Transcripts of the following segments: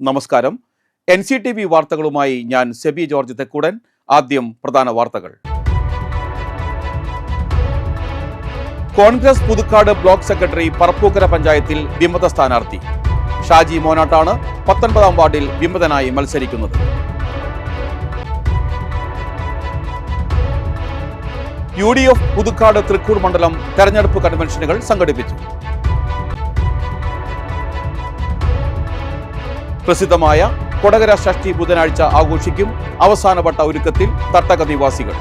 നമസ്കാരം. NCTV വാർത്തകളുമായി ഞാൻ സെബി ജോർജ് തെക്കൂടൻ. ആദ്യം പ്രധാന വാർത്തകൾ. കോൺഗ്രസ് പുതുക്കാട് ബ്ലോക്ക് സെക്രട്ടറി പറപ്പൂക്കര പഞ്ചായത്തിൽ വിമത സ്ഥാനാർത്ഥി ഷാജി മോനാട്ടാണ് 19ാം വാർഡിൽ വിമതനായി മത്സരിക്കുന്നത്. UDF പുതുക്കാട് തൃക്കൂർ മണ്ഡലം തെരഞ്ഞെടുപ്പ് കൺവെൻഷനുകൾ സംഘടിപ്പിച്ചു. പ്രസിദ്ധമായ കൊടകര ഷഷ്ഠി ബുധനാഴ്ച ആഘോഷിക്കും. അവസാനവട്ട ഒരുക്കത്തിൽ തട്ടക നിവാസികൾ.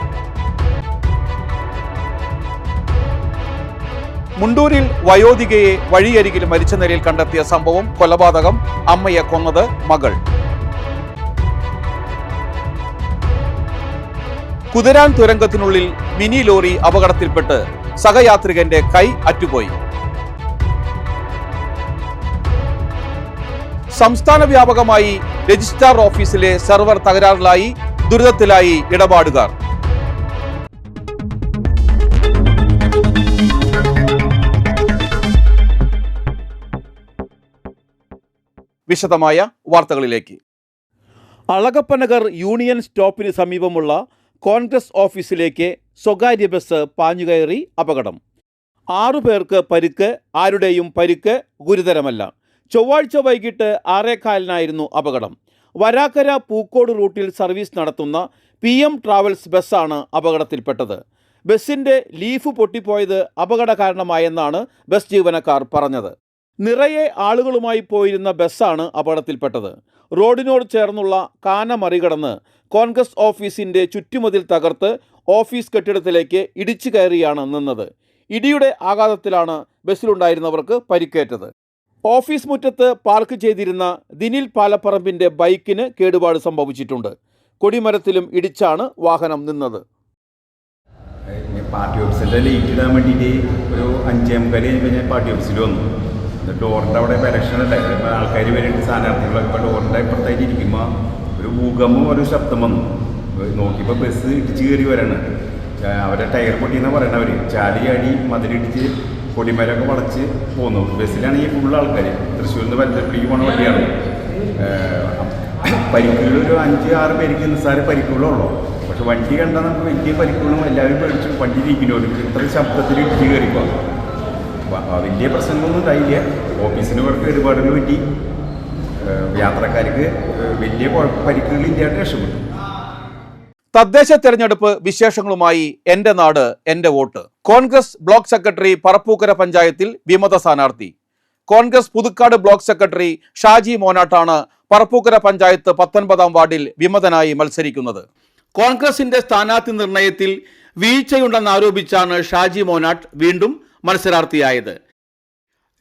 മുണ്ടൂരിൽ വയോധികയെ വഴിയരികിൽ മരിച്ച നിലയിൽ കണ്ടെത്തിയ സംഭവം കൊലപാതകം. അമ്മയെ കൊന്നത് മകൾ. കുതിരാൻ തുരങ്കത്തിനുള്ളിൽ മിനി ലോറി അപകടത്തിൽപ്പെട്ട് സഹയാത്രികന്റെ കൈ അറ്റുപോയി. സംസ്ഥാന വ്യാപകമായി രജിസ്ട്രാർ ഓഫീസിലെ സെർവർ തകരാറിലായി. ദുരിതത്തിലായി ഇടപാടുകാർ. വിശദമായ വാർത്തകളിലേക്ക്. അളഗപ്പനഗർ യൂണിയൻ സ്റ്റോപ്പിന് സമീപമുള്ള കോൺഗ്രസ് ഓഫീസിലേക്ക് സ്വകാര്യ ബസ് പാഞ്ഞുകയറി അപകടം. 6 പേർക്ക് പരിക്ക്. ആരുടെയും പരിക്ക് ഗുരുതരമല്ല. ചൊവ്വാഴ്ച വൈകിട്ട് 6:15 അപകടം. വരാക്കര പൂക്കോട് റൂട്ടിൽ സർവീസ് നടത്തുന്ന PM ട്രാവൽസ് ബസ്സാണ് അപകടത്തിൽപ്പെട്ടത്. ബസ്സിൻ്റെ ലീഫ് പൊട്ടിപ്പോയത് അപകട കാരണമായെന്നാണ് ബസ് ജീവനക്കാർ പറഞ്ഞത്. നിറയെ ആളുകളുമായി പോയിരുന്ന ബസ്സാണ് അപകടത്തിൽപ്പെട്ടത്. റോഡിനോട് ചേർന്നുള്ള കാന മറികടന്ന് കോൺഗ്രസ് ഓഫീസിൻ്റെ ചുറ്റുമതിൽ തകർത്ത് ഓഫീസ് കെട്ടിടത്തിലേക്ക് ഇടിച്ചു കയറിയാണ് നിന്നത്. ഇടിയുടെ ആഘാതത്തിലാണ് ബസ്സിലുണ്ടായിരുന്നവർക്ക് പരിക്കേറ്റത്. ഓഫീസ് മുറ്റത്ത് പാർക്ക് ചെയ്തിരുന്ന ദിനിൽ പാലപ്പറമ്പിൻ്റെ ബൈക്കിന് കേടുപാട് സംഭവിച്ചിട്ടുണ്ട്. കൊടിമരത്തിലും ഇടിച്ചാണ് വാഹനം നിന്നത്. പാർട്ടി ഓഫീസിൻ്റെ ലൈറ്റ് ഇടാൻ വേണ്ടിയിട്ട് ഒരു 5:45 കഴിഞ്ഞാൽ പാർട്ടി ഓഫീസിൽ വന്നു. ഡോറിൻ്റെ അവിടെ ഇലക്ഷൻ അല്ലേ, ആൾക്കാർ വരുന്നുണ്ട്, സ്ഥാനാർത്ഥികളൊക്കെ. ഇപ്പോൾ ഡോറിൻ്റെ ഇപ്പുറത്തായിട്ട് ഇരിക്കുമ്പോൾ ഒരു ഭൂകമ്പം ഒരു ശബ്ദം വന്നു. നോക്കിയപ്പോൾ ബസ് ഇടിച്ച് കയറി വരാണ്. അവരെ ടയർ പൊട്ടിയെന്നാണ് പറയണത്. അവർ ചാടി മതിലിടിച്ച് കൊടിമരമൊക്കെ വളച്ച് പോന്നു. ബസ്സിലാണെങ്കിൽ ഫുൾ ആൾക്കാർ. തൃശ്ശൂരിൽ നിന്ന് വല്ലപ്പള്ളിക്ക് പോണ വണ്ടിയാണ്. പരിക്കുകൾ ഒരു 5-6 പേർക്ക് നിസ്സാര പരിക്കുകളുള്ളൂ. പക്ഷെ വണ്ടി കണ്ടാൽ നമുക്ക് വലിയ പരിക്കുകളും എല്ലാവരും പേടിച്ചു വണ്ടി ഇരിക്കുന്നവരും ഇത്ര ശബ്ദത്തിൽ ഇടിച്ച് കയറിപ്പോൾ വലിയ പ്രശ്നങ്ങളൊന്നും ഉണ്ടായില്ല. ഓഫീസിന് പുറത്ത് കേടുപാടുകൾ പറ്റി. യാത്രക്കാർക്ക് വലിയ പരിക്കുകളില്ലാതെ രക്ഷപ്പെട്ടു. തദ്ദേശ തെരഞ്ഞെടുപ്പ് വിശേഷങ്ങളുമായി എന്റെ നാട് എന്റെ വോട്ട്. കോൺഗ്രസ് ബ്ലോക്ക് സെക്രട്ടറി പറപ്പൂക്കര പഞ്ചായത്തിൽ വിമത സ്ഥാനാർത്ഥി. കോൺഗ്രസ് പുതുക്കാട് ബ്ലോക്ക് സെക്രട്ടറി ഷാജി മോനാട്ടാണ് പറപ്പൂക്കര പഞ്ചായത്ത് 19ാം വാർഡിൽ വിമതനായി മത്സരിക്കുന്നത്. കോൺഗ്രസിന്റെ സ്ഥാനാർത്ഥി നിർണയത്തിൽ വീഴ്ചയുണ്ടെന്നാരോപിച്ചാണ് ഷാജി മോനാട്ട് വീണ്ടും മത്സരാർത്ഥിയായത്.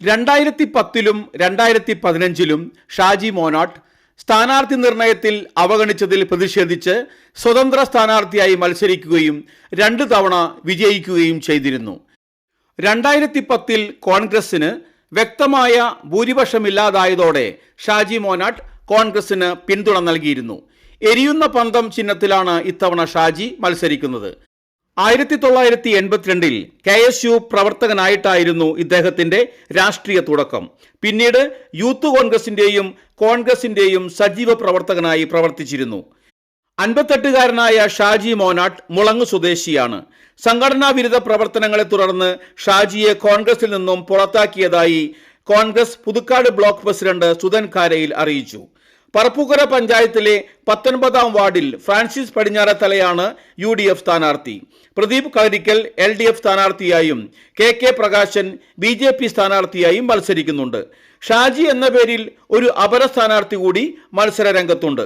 2010-ലും 2015-ലും ഷാജി മോനാട്ട് സ്ഥാനാർത്ഥി നിർണയത്തിൽ അവഗണിച്ചതിൽ പ്രതിഷേധിച്ച് സ്വതന്ത്ര സ്ഥാനാർത്ഥിയായി മത്സരിക്കുകയും 2 തവണ വിജയിക്കുകയും ചെയ്തിരുന്നു. 2010-ൽ കോൺഗ്രസിന് വ്യക്തമായ ഭൂരിപക്ഷമില്ലാതായതോടെ ഷാജി മോനാട്ട് കോൺഗ്രസിന് പിന്തുണ നൽകിയിരുന്നു. എരിയുന്ന പന്തം ചിഹ്നത്തിലാണ് ഇത്തവണ ഷാജി മത്സരിക്കുന്നത്. 1982-ൽ KSU പ്രവർത്തകനായിട്ടായിരുന്നു ഇദ്ദേഹത്തിൻ്റെ രാഷ്ട്രീയ തുടക്കം. പിന്നീട് യൂത്ത് കോൺഗ്രസിൻ്റെയും സജീവ പ്രവർത്തകനായി പ്രവർത്തിച്ചിരുന്നു. 58-കാരനായ ഷാജി മോനാട്ട് മുളങ്ങ് സ്വദേശിയാണ്. സംഘടനാ വിരുദ്ധ പ്രവർത്തനങ്ങളെ തുടർന്ന് ഷാജിയെ കോൺഗ്രസിൽ നിന്നും പുറത്താക്കിയതായി കോൺഗ്രസ് പുതുക്കാട് ബ്ലോക്ക് പ്രസിഡന്റ് സുധൻ കാരയിൽ അറിയിച്ചു. പറപ്പൂക്കര പഞ്ചായത്തിലെ 19ാം വാർഡിൽ ഫ്രാൻസിസ് പടിഞ്ഞാറത്തലയാണ് UDF സ്ഥാനാർത്ഥി. പ്രദീപ് കളരിക്കൽ LDF സ്ഥാനാർത്ഥിയായും KK പ്രകാശൻ BJP സ്ഥാനാർത്ഥിയായും മത്സരിക്കുന്നുണ്ട്. ഷാജി എന്ന പേരിൽ ഒരു അപര സ്ഥാനാർത്ഥി കൂടി മത്സര രംഗത്തുണ്ട്.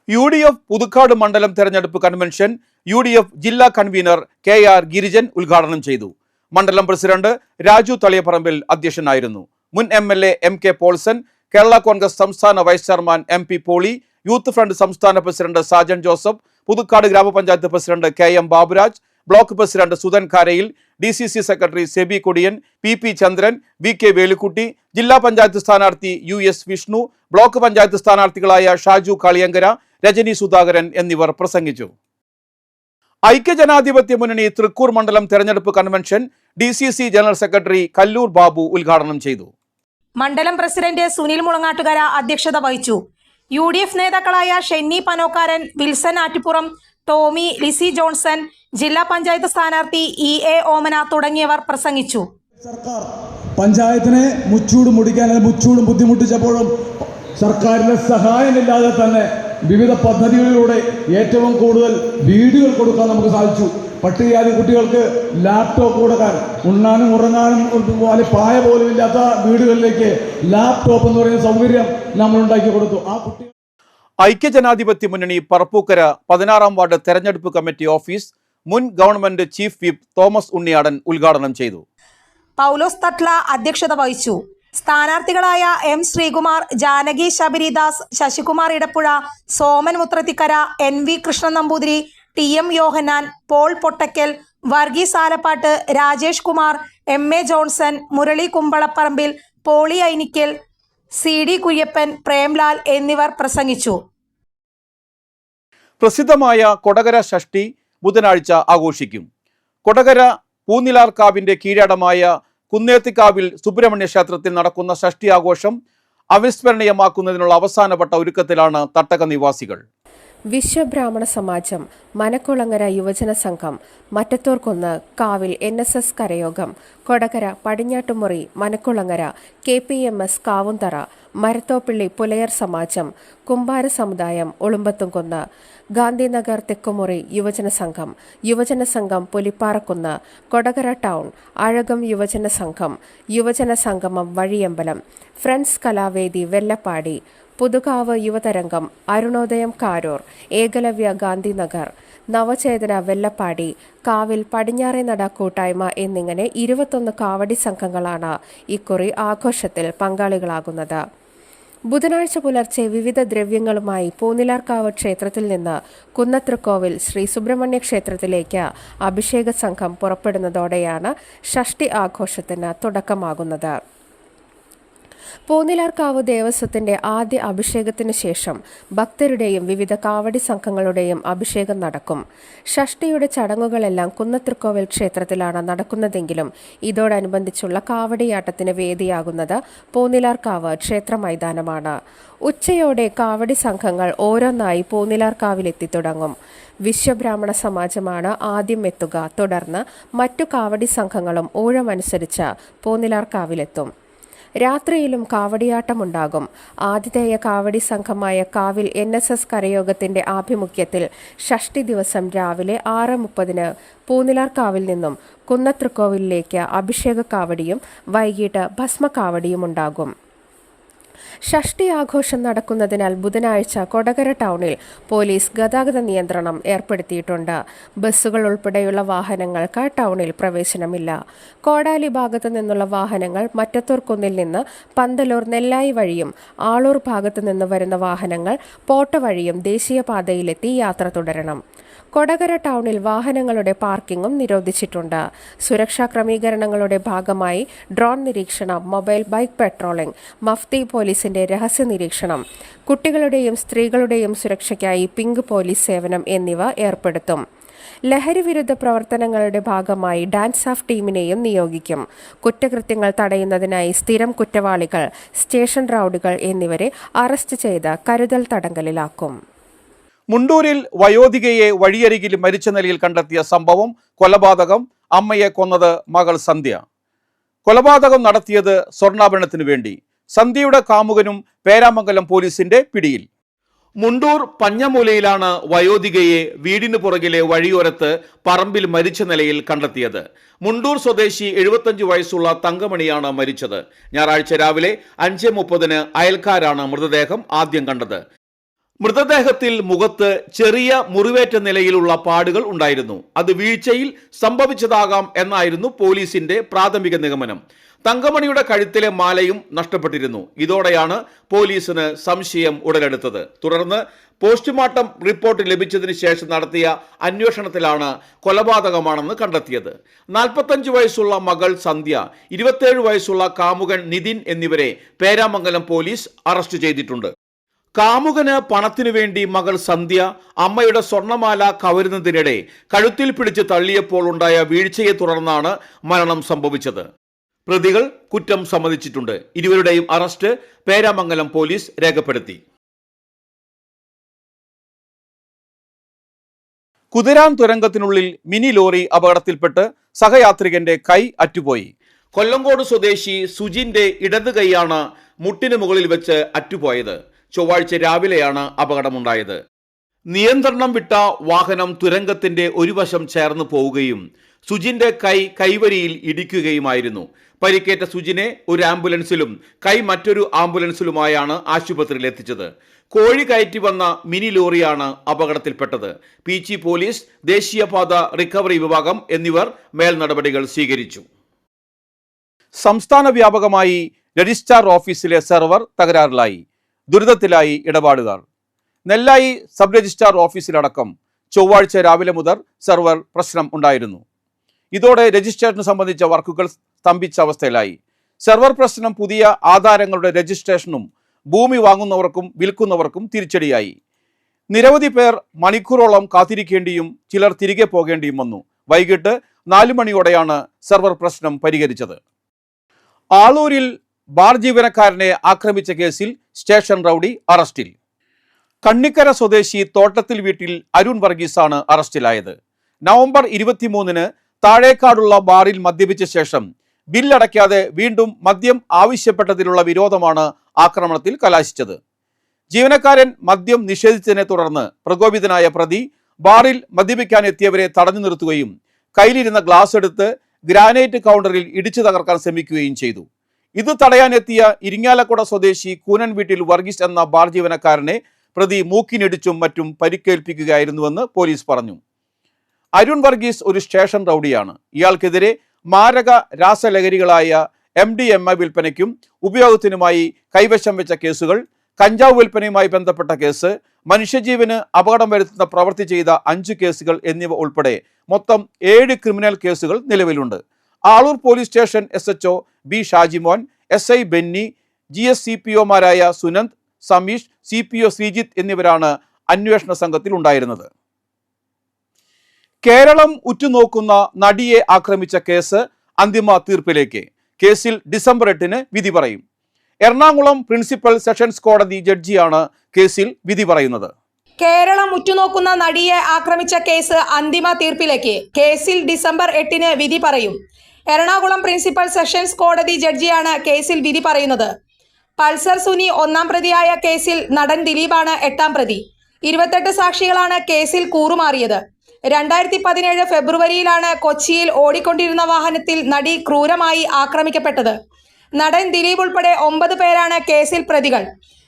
UDF പുതുക്കാട് മണ്ഡലം തെരഞ്ഞെടുപ്പ് കൺവെൻഷൻ UDF ജില്ലാ കൺവീനർ KR ഗിരിജൻ ഉദ്ഘാടനം ചെയ്തു. മണ്ഡലം പ്രസിഡന്റ് രാജു തളിയപ്പറമ്പിൽ അധ്യക്ഷനായിരുന്നു. മുൻ MLA MK പോൾസൺ, കേരള കോൺഗ്രസ് സംസ്ഥാന vice chairman MP Poly, youth front സംസ്ഥാന പ്രസിഡന്റ് സാജൻ ജോസഫ്, പുതുക്കാട് ഗ്രാമപഞ്ചായത്ത് president KM Baburaj, block president Sudhan Karayil, DCC secretary Sebi Kodiyan, PP Chandran, VK Velukkutty, ജില്ലാ പഞ്ചായത്ത് സ്ഥാനാർത്ഥി US വിഷ്ണു, ബ്ലോക്ക് പഞ്ചായത്ത് സ്ഥാനാർത്ഥികളായ ഷാജു കാളിയങ്കര, രജനി സുധാകരൻ എന്നിവർ പ്രസംഗിച്ചു. ഐക്യജനാധിപത്യ മുന്നണി തൃക്കൂർ മണ്ഡലം തെരഞ്ഞെടുപ്പ് convention DCC general secretary Kallur Babu ഉദ്ഘാടനം ചെയ്തു. മണ്ഡലം പ്രസിഡന്റ് സുനിൽ മുളങ്ങാട്ടുകര അധ്യക്ഷത വഹിച്ചു. UDF നേതാക്കളായ ഷെന്നി പനോക്കാരൻ, വിൽസൺ ആറ്റുപുറം, ടോമി, ലിസി ജോൺസൺ, ജില്ലാ പഞ്ചായത്ത് സ്ഥാനാർത്ഥി EA ഓമന തുടങ്ങിയവർ പ്രസംഗിച്ചു. സർക്കാർ പഞ്ചായത്തിനെ മുച്ചൂടും ബുദ്ധിമുട്ടിച്ചപ്പോഴും സർക്കാരിന്റെ സഹായമില്ലാതെ തന്നെ വിവിധ പദ്ധതികളിലൂടെ ഏറ്റവും കൂടുതൽ വീടുകൾ കൊടുക്കാൻ നമുക്ക് സാധിച്ചു. പട്ടികജാതി കുട്ടികൾക്ക് ലാപ്ടോപ്പ് കൊടുക്കാൻ, ഉണ്ണാനും ഉറങ്ങാനും പായ പോലും ഇല്ലാത്ത വീടുകളിലേക്ക് ലാപ്ടോപ്പ് എന്ന് പറയുന്ന സൗകര്യം നമ്മൾ ഉണ്ടാക്കി കൊടുത്തു. ആ കുട്ടികൾ ഐക്യജനാധിപത്യ മുന്നണി പറപ്പൂക്കര 16-ാം വാർഡ് തെരഞ്ഞെടുപ്പ് കമ്മിറ്റി ഓഫീസ് മുൻ government chief whip Thomas Unniyadan ഉദ്ഘാടനം ചെയ്തു. പൗലോസ് തട്ല അധ്യക്ഷത വഹിച്ചു. സ്ഥാനാർത്ഥികളായ M. Sreekumar, Janaki Sabaridas, Sasikumar Edappuzha, Soman Muthrathikkara, NV Krishnan Namboothiri, TM Yohannan, Paul Pottakkal, Varghese Alappatt, Rajesh Kumar, MA Johnson, Murali Kumbalaparambil, Poly Ainikkal, CD Kuriappan, Premlal എന്നിവർ പ്രസംഗിച്ചു. പ്രസിദ്ധമായ കൊടകര ഷഷ്ടി ബുധനാഴ്ച ആഘോഷിക്കും. കൊടകര പൂനിലാർക്കാവിന്റെ കീഴടമായ കുന്നേത്തിക്കാവിൽ സുബ്രഹ്മണ്യ ക്ഷേത്രത്തിൽ നടക്കുന്ന ഷഷ്ടി ആഘോഷം അവിസ്മരണീയമാക്കുന്നതിനുള്ള അവസാനപ്പെട്ട ഒരുക്കത്തിലാണ് തട്ടക നിവാസികൾ. വിശ്വബ്രാഹ്മണ സമാജം, മനക്കുളങ്ങര യുവജന സംഘം, മറ്റത്തൂർക്കുന്ന് കാവിൽ NSS കരയോഗം, കൊടകര പടിഞ്ഞാട്ടുമുറി മനക്കുളങ്ങര, KPMS കാവുന്തറ, മരത്തോപ്പിള്ളി പുലയർ സമാജം, കുമ്പാര സമുദായം ഒളുമ്പത്തുംകുന്ന്, ഗാന്ധിനഗർ തെക്കുമുറി യുവജന സംഘം പുലിപ്പാറക്കുന്ന്, കൊടകര ടൗൺ, അഴകം യുവജന സംഗമം വഴിയമ്പലം, ഫ്രണ്ട്സ് കലാവേദി വെല്ലപ്പാടി, പുതുകാവ് യുവതരംഗം, അരുണോദയം കാരൂർ, ഏകലവ്യ ഗാന്ധിനഗർ, നവചേതന വെല്ലപ്പാടി, കാവിൽ പടിഞ്ഞാറേനട കൂട്ടായ്മ എന്നിങ്ങനെ 21 കാവടി സംഘങ്ങളാണ് ഇക്കുറി ആഘോഷത്തിൽ പങ്കാളികളാകുന്നത്. ബുധനാഴ്ച പുലർച്ചെ വിവിധ ദ്രവ്യങ്ങളുമായി പൂനിലാർക്കാവ് ക്ഷേത്രത്തിൽ നിന്ന് കുന്നത്തൃക്കോവിൽ ശ്രീ സുബ്രഹ്മണ്യ ക്ഷേത്രത്തിലേക്ക് അഭിഷേക സംഘം പുറപ്പെടുന്നതോടെയാണ് ഷഷ്ടി ആഘോഷത്തിന് തുടക്കമാകുന്നത്. പൂനിലാർക്കാവ് ദേവസ്വത്തിന്റെ ആദ്യ അഭിഷേകത്തിന് ശേഷം ഭക്തരുടെയും വിവിധ കാവടി സംഘങ്ങളുടെയും അഭിഷേകം നടക്കും. ഷഷ്ടിയുടെ ചടങ്ങുകളെല്ലാം കുന്നത്തൃക്കോവിൽ ക്ഷേത്രത്തിലാണ് നടക്കുന്നതെങ്കിലും ഇതോടനുബന്ധിച്ചുള്ള കാവടിയാട്ടത്തിന് വേദിയാകുന്നത് പൂനിലാർക്കാവ് ക്ഷേത്ര മൈതാനമാണ്. ഉച്ചയോടെ കാവടി സംഘങ്ങൾ ഓരോന്നായി പൂനിലാർക്കാവിലെത്തി തുടങ്ങും. വിശ്വബ്രാഹ്മണ സമാജമാണ് ആദ്യം എത്തുക. തുടർന്ന് മറ്റു കാവടി സംഘങ്ങളും ഊഴമനുസരിച്ച് പൂനിലാർക്കാവിലെത്തും. രാത്രിയിലും കാവടിയാട്ടമുണ്ടാകും. ആതിഥേയ കാവടി സംഘമായ കാവിൽ NSS കരയോഗത്തിന്റെ ആഭിമുഖ്യത്തിൽ ഷഷ്ടി ദിവസം രാവിലെ 6:30 പൂനിലാർക്കാവിൽ നിന്നും കുന്നത്തൃക്കോവിലേക്ക് അഭിഷേക കാവടിയും വൈകിട്ട് ഭസ്മകാവടിയും ഉണ്ടാകും. ഷഷ്ടി ആഘോഷം നടക്കുന്നതിനാൽ ബുധനാഴ്ച കൊടകര ടൗണിൽ പോലീസ് ഗതാഗത നിയന്ത്രണം ഏർപ്പെടുത്തിയിട്ടുണ്ട്. ബസ്സുകൾ ഉൾപ്പെടെയുള്ള വാഹനങ്ങൾക്ക് ടൗണിൽ പ്രവേശനമില്ല. കോടാലി ഭാഗത്തു നിന്നുള്ള വാഹനങ്ങൾ മറ്റത്തൂർക്കുന്നിൽ നിന്ന് പന്തലൂർ നെല്ലായി വഴിയും ആളൂർ ഭാഗത്തു നിന്ന് വരുന്ന വാഹനങ്ങൾ പോട്ട വഴിയും ദേശീയപാതയിലെത്തി യാത്ര തുടരണം. കൊടകര ടൗണിൽ വാഹനങ്ങളുടെ പാർക്കിംഗും നിരോധിച്ചിട്ടുണ്ട്. സുരക്ഷാ ക്രമീകരണങ്ങളുടെ ഭാഗമായി ഡ്രോൺ നിരീക്ഷണം, മൊബൈൽ ബൈക്ക് പെട്രോളിംഗ്, മഫ്തി പോലീസിന്റെ രഹസ്യ നിരീക്ഷണം, കുട്ടികളുടെയും സ്ത്രീകളുടെയും സുരക്ഷയ്ക്കായി പിങ്ക് പോലീസ് സേവനം എന്നിവ ഏർപ്പെടുത്തും. ലഹരി വിരുദ്ധ പ്രവർത്തനങ്ങളുടെ ഭാഗമായി ഡാൻസ് ഓഫ് ടീമിനെയും നിയോഗിക്കും. കുറ്റകൃത്യങ്ങൾ തടയുന്നതിനായി സ്ഥിരം കുറ്റവാളികൾ, സ്റ്റേഷൻ റൌഡികൾ എന്നിവരെ അറസ്റ്റ് ചെയ്ത് കരുതൽ തടങ്കലിലാക്കും. മുണ്ടൂരിൽ വയോധികയെ വഴിയരികിൽ മരിച്ച നിലയിൽ കണ്ടെത്തിയ സംഭവം കൊലപാതകം. അമ്മയെ കൊന്നത് മകൾ സന്ധ്യ. കൊലപാതകം നടത്തിയത് സ്വർണ്ണാഭരണത്തിനു വേണ്ടി. സന്ധ്യയുടെ കാമുകനും പേരാമംഗലം പോലീസിന്റെ പിടിയിൽ. മുണ്ടൂർ പഞ്ഞമൂലയിലാണ് വയോധികയെ വീടിന് പുറകിലെ വഴിയോരത്ത് പറമ്പിൽ മരിച്ച നിലയിൽ കണ്ടെത്തിയത്. മുണ്ടൂർ സ്വദേശി 75 വയസ്സുള്ള തങ്കമണിയാണ് മരിച്ചത്. ഞായറാഴ്ച രാവിലെ 5:30 അയൽക്കാരാണ് മൃതദേഹം ആദ്യം കണ്ടത്. മൃതദേഹത്തിൽ മുഖത്ത് ചെറിയ മുറിവേറ്റ നിലയിലുള്ള പാടുകൾ ഉണ്ടായിരുന്നു. അത് വീഴ്ചയിൽ സംഭവിച്ചതാകാം എന്നായിരുന്നു പോലീസിന്റെ പ്രാഥമിക നിഗമനം. തങ്കമണിയുടെ കഴുത്തിലെ മാലയും നഷ്ടപ്പെട്ടിരുന്നു. ഇതോടെയാണ് പോലീസിന് സംശയം ഉടലെടുത്തത്. തുടർന്ന് പോസ്റ്റ്മോർട്ടം റിപ്പോർട്ട് ലഭിച്ചതിന് ശേഷം നടത്തിയ അന്വേഷണത്തിലാണ് കൊലപാതകമാണെന്ന് കണ്ടെത്തിയത്. 45 വയസ്സുള്ള മകൾ സന്ധ്യ, 27 വയസ്സുള്ള കാമുകൻ നിതിൻ എന്നിവരെ പേരാമംഗലം പോലീസ് അറസ്റ്റ് ചെയ്തിട്ടുണ്ട്. കാമുകന് പണത്തിനു വേണ്ടി മകൾ സന്ധ്യ അമ്മയുടെ സ്വർണ്ണമാല കവരുന്നതിനിടെ കഴുത്തിൽ പിടിച്ച് തള്ളിയപ്പോൾ ഉണ്ടായ വീഴ്ചയെ തുടർന്നാണ് മരണം സംഭവിച്ചത്. പ്രതികൾ കുറ്റം സമ്മതിച്ചിട്ടുണ്ട്. ഇരുവരുടെയും അറസ്റ്റ് പേരാമംഗലം പോലീസ് രേഖപ്പെടുത്തി. കുതിരാൻ തുരങ്കത്തിനുള്ളിൽ മിനി ലോറി അപകടത്തിൽപ്പെട്ട് സഹയാത്രികന്റെ കൈ അറ്റുപോയി. കൊല്ലങ്കോട് സ്വദേശി സുജിന്റെ ഇടത് കൈയാണ് മുട്ടിന് മുകളിൽ വെച്ച് അറ്റുപോയത്. ചൊവ്വാഴ്ച രാവിലെയാണ് അപകടമുണ്ടായത്. നിയന്ത്രണം വിട്ട വാഹനം തുരങ്കത്തിന്റെ ഒരു വശം ചേർന്ന് പോവുകയും സുജിന്റെ കൈ കൈവരിയിൽ ഇടിക്കുകയുമായിരുന്നു. പരിക്കേറ്റ സുജിനെ ഒരു ആംബുലൻസിലും കൈ മറ്റൊരു ആംബുലൻസിലുമായാണ് ആശുപത്രിയിൽ എത്തിച്ചത്. കോഴി കയറ്റി വന്ന മിനി ലോറിയാണ് അപകടത്തിൽപ്പെട്ടത്. പീച്ചി പോലീസ്, ദേശീയപാത റിക്കവറി വിഭാഗം എന്നിവർ മേൽ നടപടികൾ സ്വീകരിച്ചു. സംസ്ഥാന വ്യാപകമായി രജിസ്ട്രാർ ഓഫീസിലെ സെർവർ തകരാറിലായി. ദുരിതത്തിലായി ഇടപാടുകാർ. നെല്ലായി സബ് രജിസ്ട്രാർ ഓഫീസിലടക്കം ചൊവ്വാഴ്ച രാവിലെ മുതൽ സെർവർ പ്രശ്നം ഉണ്ടായിരുന്നു. ഇതോടെ രജിസ്ട്രേഷൻ സംബന്ധിച്ച വർക്കുകൾ സ്തംഭിച്ച അവസ്ഥയിലായി. സെർവർ പ്രശ്നം പുതിയ ആധാരങ്ങളുടെ രജിസ്ട്രേഷനും ഭൂമി വാങ്ങുന്നവർക്കും വിൽക്കുന്നവർക്കും തിരിച്ചടിയായി. നിരവധി പേർ മണിക്കൂറോളം കാത്തിരിക്കേണ്ടിയും ചിലർ തിരികെ പോകേണ്ടിയും വന്നു. വൈകിട്ട് 4 മണിയോടെയാണ് സെർവർ പ്രശ്നം പരിഹരിച്ചത്. ആളൂരിൽ ബാർ ജീവനക്കാരനെ ആക്രമിച്ച കേസിൽ സ്റ്റേഷൻ റൌഡി അറസ്റ്റിൽ. കണ്ണിക്കര സ്വദേശി തോട്ടത്തിൽ വീട്ടിൽ അരുൺ വർഗീസാണ് അറസ്റ്റിലായത്. നവംബർ 23-ന് താഴേക്കാടുള്ള ബാറിൽ മദ്യപിച്ച ശേഷം ബില്ലടയ്ക്കാതെ വീണ്ടും മദ്യം ആവശ്യപ്പെട്ടതിലുള്ള വിരോധമാണ് ആക്രമണത്തിൽ കലാശിച്ചത്. ജീവനക്കാരൻ മദ്യം നിഷേധിച്ചതിനെ തുടർന്ന് പ്രകോപിതനായ പ്രതി ബാറിൽ മദ്യപിക്കാൻ എത്തിയവരെ തടഞ്ഞു നിർത്തുകയും കയ്യിലിരുന്ന ഗ്ലാസ് എടുത്ത് ഗ്രാനൈറ്റ് കൗണ്ടറിൽ ഇടിച്ചു തകർക്കാൻ ശ്രമിക്കുകയും ചെയ്തു. ഇത് തടയാനെത്തിയ ഇരിങ്ങാലക്കുട സ്വദേശി കൂനൻ വീട്ടിൽ വർഗീസ് എന്ന ബാർ ജീവനക്കാരനെ പ്രതി മൂക്കിനിടിച്ചും മറ്റും പരിക്കേൽപ്പിക്കുകയായിരുന്നുവെന്ന് പോലീസ് പറഞ്ഞു. അരുൺ വർഗീസ് ഒരു സ്റ്റേഷൻ റൌഡിയാണ്. ഇയാൾക്കെതിരെ മാരക രാസലഹരികളായ MDMA വിൽപ്പനയ്ക്കും ഉപയോഗത്തിനുമായി കൈവശം വെച്ച കേസുകൾ, കഞ്ചാവ് വിൽപ്പനയുമായി ബന്ധപ്പെട്ട കേസ്, മനുഷ്യജീവന് അപകടം വരുത്തുന്ന പ്രവൃത്തി ചെയ്ത 5 കേസുകൾ എന്നിവ ഉൾപ്പെടെ മൊത്തം 7 ക്രിമിനൽ കേസുകൾ നിലവിലുണ്ട്. Aloor police station SHO B Shajimon, SI Benny, GSCPOമാരായ സുനന്ദ്, സമീഷ്, CPO ശ്രീജിത്ത് എന്നിവരാണ് അന്വേഷണ സംഘത്തിൽ ഉണ്ടായിരുന്നത്. കേരളം ഉറ്റുനോക്കുന്ന നടിയെ ആക്രമിച്ച കേസ് അന്തിമ തീർപ്പിലേക്ക്. കേസിൽ ഡിസംബർ 8-ന് വിധി പറയും. എറണാകുളം പ്രിൻസിപ്പൽ സെഷൻസ് കോടതി ജഡ്ജിയാണ് കേസിൽ വിധി പറയുന്നത്. കേരളം ഉറ്റുനോക്കുന്ന നടിയെ ആക്രമിച്ച കേസ് അന്തിമ തീർപ്പിലേക്ക്. കേസിൽ ഡിസംബർ 8-ന് വിധി പറയും. എറണാകുളം പ്രിൻസിപ്പൽ സെഷൻസ് കോടതി ജഡ്ജിയാണ് കേസിൽ വിധി പറയുന്നത്. പൾസർ സുനി 1-ാം പ്രതിയായ കേസിൽ നടൻ ദിലീപാണ് 8-ാം പ്രതി. 28 സാക്ഷികളാണ് കേസിൽ കൂറുമാറിയത്. 2017 ഫെബ്രുവരിയിലാണ് കൊച്ചിയിൽ ഓടിക്കൊണ്ടിരുന്ന വാഹനത്തിൽ നടി ക്രൂരമായി ആക്രമിക്കപ്പെട്ടത്. നടൻ ദിലീപ് ഉൾപ്പെടെ 9 പേരാണ് കേസിൽ പ്രതികൾ.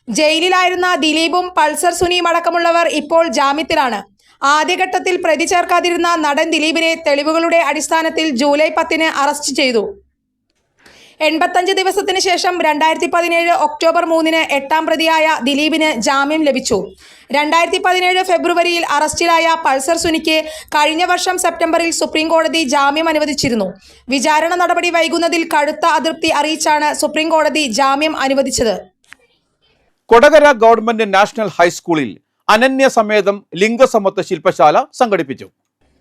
ജയിലിലായിരുന്ന ദിലീപും പൾസർ സുനിയും അടക്കമുള്ളവർ ഇപ്പോൾ ജാമ്യത്തിലാണ്. ആദ്യഘട്ടത്തിൽ പ്രതി ചേർക്കാതിരുന്ന നടൻ ദിലീപിനെ തെളിവുകളുടെ അടിസ്ഥാനത്തിൽ ജൂലൈ 10-ന് അറസ്റ്റ് ചെയ്തു. 85 ദിവസത്തിന് ശേഷം 2017 ഒക്ടോബർ 3-ന് 8-ാം പ്രതിയായ ദിലീപിന് ജാമ്യം ലഭിച്ചു. 2017 ഫെബ്രുവരിയിൽ അറസ്റ്റിലായ പൾസർ സുനിക്ക് കഴിഞ്ഞ വർഷം സെപ്റ്റംബറിൽ സുപ്രീം കോടതി ജാമ്യം അനുവദിച്ചിരുന്നു. വിചാരണ നടപടി വൈകുന്നതിൽ കടുത്ത അതൃപ്തി അറിയിച്ചാണ് സുപ്രീം കോടതി ജാമ്യം അനുവദിച്ചത്. കൊടകര ഗവൺമെന്റ് നാഷണൽ ഹൈസ്കൂളിൽ അനന്യ സമേതം ലിംഗസമത്വ ശില്പശാല സംഘടിപ്പിച്ചു.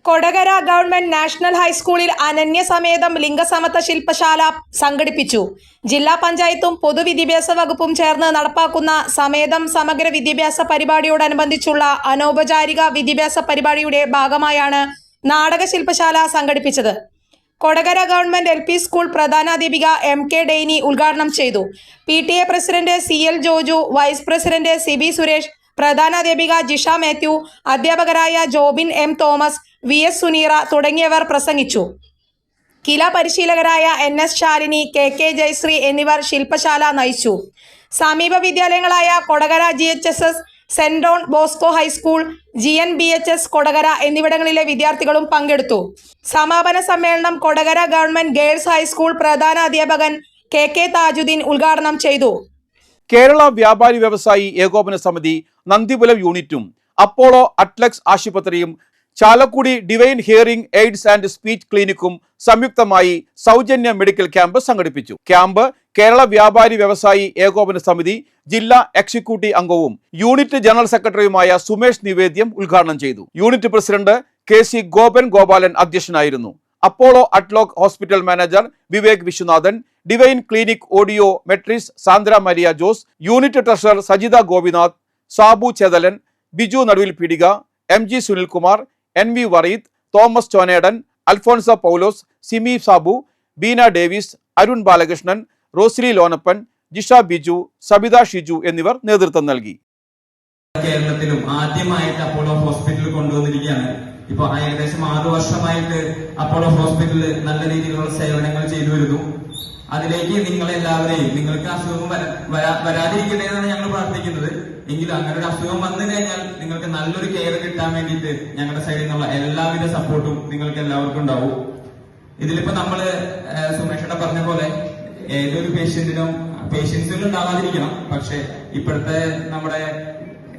കൊടകര ഗവൺമെന്റ് നാഷണൽ ഹൈസ്കൂളിൽ അനന്യസമേതം ലിംഗസമത്വ ശില്പശാല സംഘടിപ്പിച്ചു. ജില്ലാ പഞ്ചായത്തും പൊതുവിദ്യാഭ്യാസ വകുപ്പും ചേർന്ന് നടപ്പാക്കുന്ന സമേതം സമഗ്ര വിദ്യാഭ്യാസ പരിപാടിയോടനുബന്ധിച്ചുള്ള അനൗപചാരിക വിദ്യാഭ്യാസ പരിപാടിയുടെ ഭാഗമായാണ് നാടക ശില്പശാല സംഘടിപ്പിച്ചത്. കൊടകര ഗവൺമെന്റ് LP സ്കൂൾ പ്രധാനാധ്യാപിക MK ഡെയ്നി ഉദ്ഘാടനം ചെയ്തു. PTA president CL Joju, vice president CB Suresh, പ്രധാനാധ്യാപിക ജിഷ മാത്യു, അധ്യാപകരായ ജോബിൻ M തോമസ്, VS സുനീറ തുടങ്ങിയവർ പ്രസംഗിച്ചു. കില പരിശീലകരായ NS ശാലിനി, KK ജയശ്രീ എന്നിവർ ശില്പശാല നയിച്ചു. സമീപ വിദ്യാലയങ്ങളായ Kodakara GHSS, saint Don Bosco high school, GNBHS Kodakara എന്നിവിടങ്ങളിലെ വിദ്യാർത്ഥികളും പങ്കെടുത്തു. സമാപന സമ്മേളനം കൊടകര ഗവൺമെന്റ് ഗേൾസ് ഹൈസ്കൂൾ പ്രധാന അധ്യാപകൻ KK താജുദ്ദീൻ ഉദ്ഘാടനം ചെയ്തു. കേരള വ്യാപാരി വ്യവസായി ഏകോപന സമിതി നന്ദിപുലം യൂണിറ്റും അപ്പോളോ അറ്റ്ലക്സ് ആശുപത്രിയും Chalakudy Divine Hearing Aids and Speech ക്ലിനിക്കും സംയുക്തമായി സൗജന്യ മെഡിക്കൽ ക്യാമ്പ് സംഘടിപ്പിച്ചു. ക്യാമ്പ് കേരള വ്യാപാരി വ്യവസായി ഏകോപന സമിതി ജില്ലാ എക്സിക്യൂട്ടീവ് അംഗവും യൂണിറ്റ് ജനറൽ സെക്രട്ടറിയുമായ സുമേഷ് നിവേദ്യം ഉദ്ഘാടനം ചെയ്തു. Unit president KC Gopan Gopalan അധ്യക്ഷനായിരുന്നു. Apollo Adlux hospital manager Vivek Viswanathan, Divine clinic audiometrist Sandra Maria Jose, unit treasurer Sajitha Gopinath, Sabu Chethalan, Biju Naduvil Peedika, MG Sunilkumar, NV Vareed, Thomas Chonedan, Alphonsa Paulose, Simi Sabu, Beena Davis, Arun Balakrishnan, Rosly Lonappan, Jisha Biju, Sabitha Shiju എന്നിവർ നേതൃത്വം നൽകി. കേരളത്തിലും ആദ്യമായിട്ട് അപ്പോളോ ഹോസ്പിറ്റൽ കൊണ്ടുവന്നിരിക്കുകയാണ്. ഇപ്പൊ ഏകദേശം 6 വർഷമായിട്ട് അപ്പോളോ ഹോസ്പിറ്റലിൽ നല്ല രീതിയിലുള്ള സേവനങ്ങൾ ചെയ്തു വരുന്നു. അതിലേക്ക് നിങ്ങളെല്ലാവരെയും, നിങ്ങൾക്ക് അസുഖം വരാതിരിക്കട്ടെ എന്നാണ് ഞങ്ങൾ പ്രാർത്ഥിക്കുന്നത്. എങ്കിലും അങ്ങനെ ഒരു അസുഖം വന്നു കഴിഞ്ഞാൽ നിങ്ങൾക്ക് നല്ലൊരു കെയർ കിട്ടാൻ വേണ്ടിയിട്ട് ഞങ്ങളുടെ സൈഡിൽ നിന്നുള്ള എല്ലാവിധ സപ്പോർട്ടും നിങ്ങൾക്ക് എല്ലാവർക്കും ഉണ്ടാവും. ഇതിലിപ്പോ നമ്മള് സുമേഷേട്ട പറഞ്ഞ പോലെ ഏതൊരു പേഷ്യൻസുകൾ ഉണ്ടാവാതിരിക്കണം. പക്ഷെ ഇപ്പോഴത്തെ നമ്മുടെ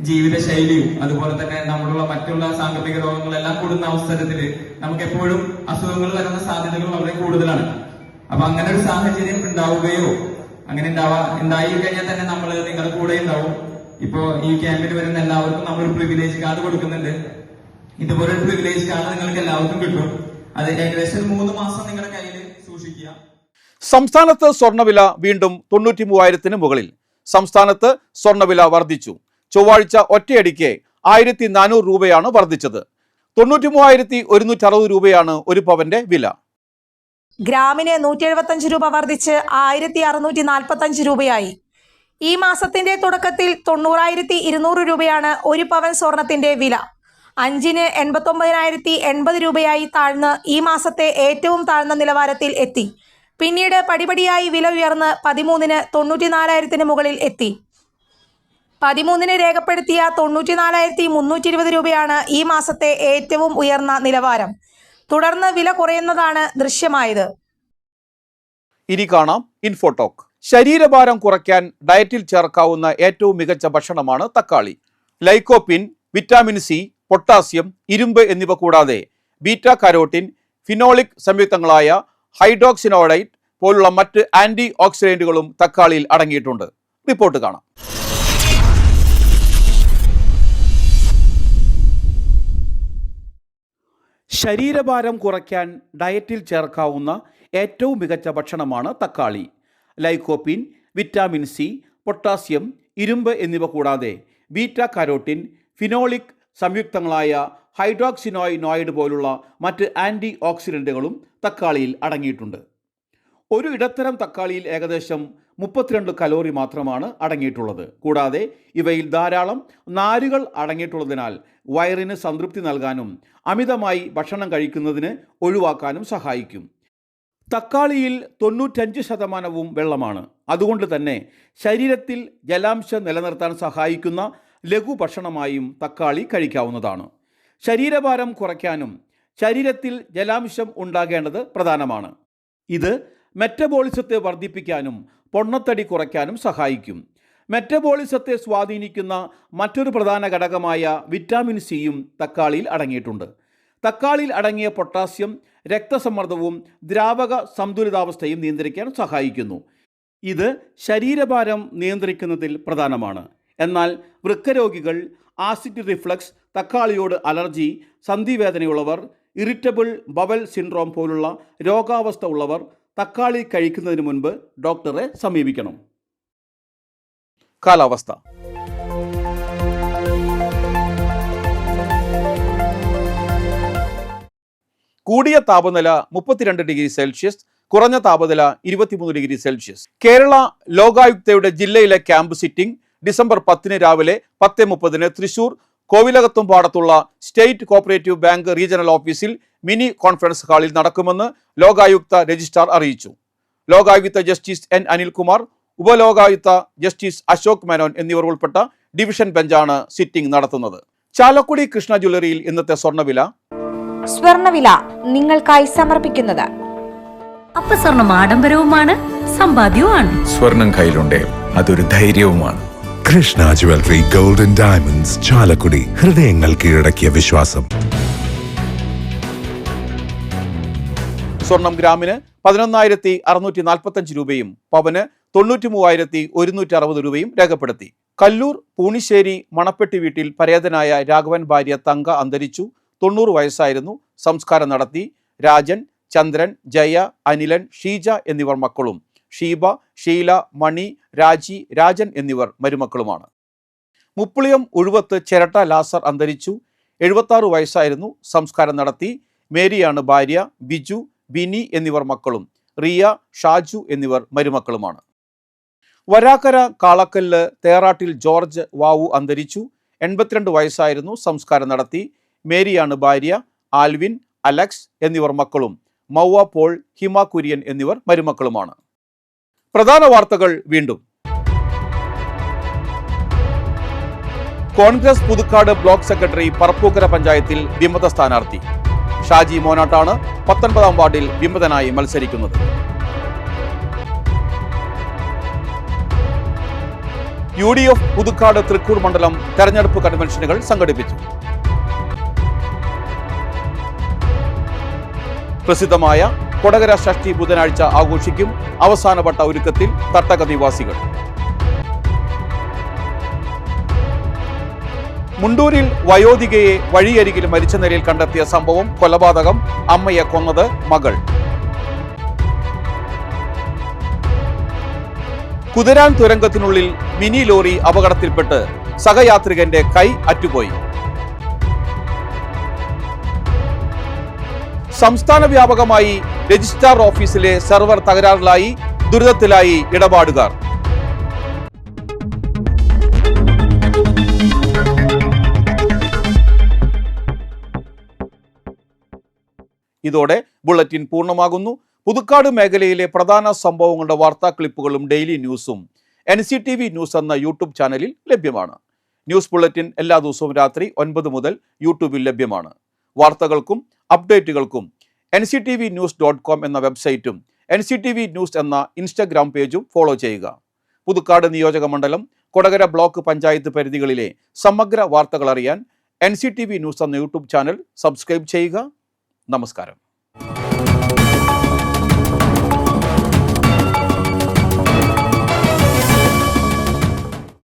ജീവിത ശൈലിയും അതുപോലെ തന്നെ നമ്മളുള്ള മറ്റുള്ള സാങ്കേതിക രോഗങ്ങളെല്ലാം കൂടുന്ന അവസരത്തില് നമുക്ക് എപ്പോഴും അസുഖങ്ങൾ വരുന്ന സാധ്യതകൾ വളരെ കൂടുതലാണ്. അപ്പൊ അങ്ങനെ ഒരു സാഹചര്യം ഉണ്ടാവുകയോ അങ്ങനെ ഉണ്ടായി കഴിഞ്ഞാൽ തന്നെ നമ്മൾ നിങ്ങളുടെ കൂടെ ഉണ്ടാവും. ഇപ്പോ ഈ ക്യാമ്പിൽ വരുന്ന എല്ലാവർക്കും നമ്മൾ പ്രിവിലേജ് കാർഡ് കൊടുക്കുന്നുണ്ട്. ഇതുപോലൊരു പ്രിവിലേജ് കാർഡ് നിങ്ങൾക്ക് എല്ലാവർക്കും കിട്ടും. അത് ഏകദേശം 3 മാസം നിങ്ങളുടെ കയ്യിൽ സൂക്ഷിക്കുക. സംസ്ഥാനത്ത് സ്വർണ്ണവില വീണ്ടും 93,000-ന് മുകളിൽ. സംസ്ഥാനത്ത് സ്വർണ്ണവില വർദ്ധിച്ചു. ചൊവ്വാഴ്ച ഒറ്റയടിക്ക് 1,400 രൂപയാണ് വർദ്ധിച്ചത്. 93,160 രൂപയാണ് ഒരു പവന്റെ വില. ഗ്രാമിന് 175 രൂപ വർദ്ധിച്ച് 1,645 രൂപയായി. ഈ മാസത്തിന്റെ തുടക്കത്തിൽ 90,200 രൂപയാണ് ഒരു പവൻ സ്വർണത്തിന്റെ വില. 5-ന് 89,080 രൂപയായി താഴ്ന്ന് ഈ മാസത്തെ ഏറ്റവും താഴ്ന്ന നിലവാരത്തിൽ എത്തി. പിന്നീട് പടിപടിയായി വില ഉയർന്ന് 13-ന് 94,000-ന് മുകളിൽ എത്തി. 13-ന് രേഖപ്പെടുത്തിയ 94,320 രൂപയാണ് ഈ മാസത്തെ ഏറ്റവും ഉയർന്ന നിലവാരം. തുടർന്ന് വില കുറയുന്നതാണ് ദൃശ്യമായത്. ഇനി കാണാം ഇൻഫോടോക്ക്. ശരീരഭാരം കുറയ്ക്കാൻ ഡയറ്റിൽ ചേർക്കാവുന്ന ഏറ്റവും മികച്ച ഭക്ഷണമാണ് തക്കാളി. ലൈക്കോപ്പിൻ, വിറ്റാമിൻ സി, പൊട്ടാസ്യം, ഇരുമ്പ് എന്നിവ കൂടാതെ ബീറ്റ കരോട്ടിൻ, ഫിനോളിക് സംയുക്തങ്ങളായ ഹൈഡ്രോക്സിനോഡൈറ്റ് പോലുള്ള മറ്റ് ആന്റി ഓക്സിഡന്റുകളും തക്കാളിയിൽ അടങ്ങിയിട്ടുണ്ട്. റിപ്പോർട്ട് കാണാം. ശരീരഭാരം കുറയ്ക്കാൻ ഡയറ്റിൽ ചേർക്കാവുന്ന ഏറ്റവും മികച്ച ഭക്ഷണമാണ് തക്കാളി. ലൈക്കോപ്പിൻ, വിറ്റാമിൻ സി, പൊട്ടാസ്യം, ഇരുമ്പ് എന്നിവ കൂടാതെ ബീറ്റ കരോട്ടിൻ, ഫിനോളിക് സംയുക്തങ്ങളായ ഹൈഡ്രോക്സിനോയിഡ് പോലുള്ള മറ്റ് ആൻറ്റി ഓക്സിഡൻറ്റുകളും തക്കാളിയിൽ അടങ്ങിയിട്ടുണ്ട്. ഒരു ഇടത്തരം തക്കാളിയിൽ ഏകദേശം 32 കലോറി മാത്രമാണ് അടങ്ങിയിട്ടുള്ളത്. കൂടാതെ ഇവയിൽ ധാരാളം നാരുകൾ അടങ്ങിയിട്ടുള്ളതിനാൽ വയറിന് സംതൃപ്തി നൽകാനും അമിതമായി ഭക്ഷണം കഴിക്കുന്നതിന് ഒഴിവാക്കാനും സഹായിക്കും. തക്കാളിയിൽ 95% വെള്ളമാണ്. അതുകൊണ്ട് തന്നെ ശരീരത്തിൽ ജലാംശം നിലനിർത്താൻ സഹായിക്കുന്ന ലഘുഭക്ഷണമായും തക്കാളി കഴിക്കാവുന്നതാണ്. ശരീരഭാരം കുറയ്ക്കാനും ശരീരത്തിൽ ജലാംശം ഉണ്ടാകേണ്ടത് പ്രധാനമാണ്. ഇത് മെറ്റബോളിസത്തെ വർദ്ധിപ്പിക്കാനും പൊണ്ണത്തടി കുറയ്ക്കാനും സഹായിക്കും. മെറ്റബോളിസത്തെ സ്വാധീനിക്കുന്ന മറ്റൊരു പ്രധാന ഘടകമായ വിറ്റാമിൻ സിയും തക്കാളിയിൽ അടങ്ങിയിട്ടുണ്ട്. തക്കാളിയിൽ അടങ്ങിയ പൊട്ടാസ്യം രക്തസമ്മർദ്ദവും ദ്രാവക സന്തുലിതാവസ്ഥയും നിയന്ത്രിക്കാൻ സഹായിക്കുന്നു. ഇത് ശരീരഭാരം നിയന്ത്രിക്കുന്നതിൽ പ്രധാനമാണ്. എന്നാൽ വൃക്കരോഗികൾ, ആസിഡ് റിഫ്ലക്സ്, തക്കാളിയോട് അലർജി, സന്ധിവേദനയുള്ളവർ, ഇറിറ്റബിൾ ബവൽ സിൻഡ്രോം പോലുള്ള രോഗാവസ്ഥ ഉള്ളവർ തക്കാളി കഴിക്കുന്നതിന് മുൻപ് ഡോക്ടറെ സമീപിക്കണം. കാലാവസ്ഥ. കൂടിയ താപനില 32 ഡിഗ്രി സെൽഷ്യസ്, കുറഞ്ഞ താപനില 23 ഡിഗ്രി സെൽഷ്യസ്. കേരള ലോകായുക്തയുടെ ജില്ലയിലെ ക്യാമ്പ് സിറ്റിംഗ് ഡിസംബർ 10 രാവിലെ 10:30 തൃശൂർ കോവിലകത്തും പാടത്തുള്ള സ്റ്റേറ്റ് കോഓപ്പറേറ്റീവ് ബാങ്ക് റീജിയണൽ ഓഫീസിൽ മിനി കോൺഫറൻസ് ഹാളിൽ നടക്കുമെന്ന് ലോകായുക്ത രജിസ്ട്രാർ അറിയിച്ചു. Lokayukta justice N. Anilkumar, Upalokayukta justice Ashok Menon എന്നിവർ ഉൾപ്പെട്ട ഡിവിഷൻ ബെഞ്ചാണ് സിറ്റിംഗ് നടത്തുന്നത്. ചാലക്കുടി കൃഷ്ണ ജ്വല്ലറിയിൽ ഇന്നത്തെ സ്വർണ്ണവില നിങ്ങൾക്കായി സമർപ്പിക്കുന്നത് അപ്പസ്വർണം ആഡംബരവുമാണ്, സമ്പാദ്യവുമാണ്. സ്വർണം കയ്യിലുണ്ടേ അതൊരു ധൈര്യവുമാണ്. Krishna jewellery gold and diamonds, Chalakudy. ഹൃദയങ്ങൾ കീഴടക്കിയ വിശ്വാസം. സ്വർണം ഗ്രാമിന് 11,645 രൂപയും പവന് 93,160 രൂപയും രേഖപ്പെടുത്തി. കല്ലൂർ പൂണിശ്ശേരി മണപ്പെട്ടി വീട്ടിൽ പരേതനായ രാഘവൻ ഭാര്യ തങ്ക അന്തരിച്ചു. 90 വയസ്സായിരുന്നു. സംസ്കാരം നടത്തി. രാജൻ, ചന്ദ്രൻ, ജയ, അനിലൻ, ഷീജ എന്നിവർ മക്കളും ഷീബ, ഷീല, മണി, രാജി, രാജൻ എന്നിവർ മരുമക്കളുമാണ്. മുപ്പുളിയം ഉഴുവത്ത് ചിരട്ട ലാസർ അന്തരിച്ചു. 76 വയസ്സായിരുന്നു. സംസ്കാരം നടത്തി. മേരിയാണ് ഭാര്യ. ബിജു, ബിനി എന്നിവർ മക്കളും റിയ, ഷാജു എന്നിവർ മരുമക്കളുമാണ്. വരാക്കര കാളക്കല്ല് തേറാട്ടിൽ ജോർജ് വാവു അന്തരിച്ചു. 82 വയസ്സായിരുന്നു. സംസ്കാരം നടത്തി. മേരിയാണ് ഭാര്യ. ആൽവിൻ, അലക്സ് എന്നിവർ മക്കളും മൗവ പോൾ, ഹിമ കുര്യൻ എന്നിവർ മരുമക്കളുമാണ്. പ്രധാന വാർത്തകൾ വീണ്ടും. കോൺഗ്രസ് പുതുക്കാട് ബ്ലോക്ക് സെക്രട്ടറി പറപ്പൂക്കര പഞ്ചായത്തിൽ വിമത സ്ഥാനാർത്ഥി ഷാജി മോനാട്ടാണ് 19-ാം വാർഡിൽ വിമതനായി മത്സരിക്കുന്നത്. UDF പുതുക്കാട് തൃക്കൂർ മണ്ഡലം തെരഞ്ഞെടുപ്പ് കൺവെൻഷനുകൾ സംഘടിപ്പിച്ചു. പ്രസിദ്ധമായ കൊടകര ഷഷ്ഠി ബുധനാഴ്ച ആഘോഷിക്കും. അവസാനവട്ട ഒരുക്കത്തിൽ തട്ടക നിവാസികൾ. മുണ്ടൂരിൽ വയോധികയെ വഴിയരികിൽ മരിച്ച നിലയിൽ കണ്ടെത്തിയ സംഭവം കൊലപാതകം. അമ്മയെ കൊന്നത് മകൾ. കുതിരാൻ തുരങ്കത്തിനുള്ളിൽ മിനി ലോറി അപകടത്തിൽപ്പെട്ട് സഹയാത്രികന്റെ കൈ അറ്റുപോയി. സംസ്ഥാന വ്യാപകമായി രജിസ്ട്രാർ ഓഫീസിലെ സെർവർ തകരാറിലായി. ദുരിതത്തിലായി ഇടപാടുകാർ. ഇതോടെ ബുള്ളറ്റിൻ പൂർണ്ണമാകുന്നു. പുതുക്കാട് മേഖലയിലെ പ്രധാന സംഭവങ്ങളുടെ വാർത്താ ക്ലിപ്പുകളും ഡെയിലി ന്യൂസും NCTV ന്യൂസ് എന്ന യൂട്യൂബ് ചാനലിൽ ലഭ്യമാണ്. ന്യൂസ് ബുള്ളറ്റിൻ എല്ലാ ദിവസവും രാത്രി 9 മുതൽ യൂട്യൂബിൽ ലഭ്യമാണ്. വാർത്തകൾക്കും അപ്ഡേറ്റുകൾക്കും nctvnews.com എന്ന വെബ്സൈറ്റും NCTV ന്യൂസ് എന്ന ഇൻസ്റ്റഗ്രാം പേജും ഫോളോ ചെയ്യുക. പുതുക്കാട് നിയോജക മണ്ഡലം, കൊടകര ബ്ലോക്ക് പഞ്ചായത്ത് പരിധികളിലെ സമഗ്ര വാർത്തകൾ അറിയാൻ NCTV ന്യൂസ് എന്ന യൂട്യൂബ് ചാനൽ സബ്സ്ക്രൈബ് ചെയ്യുക. നമസ്കാരം.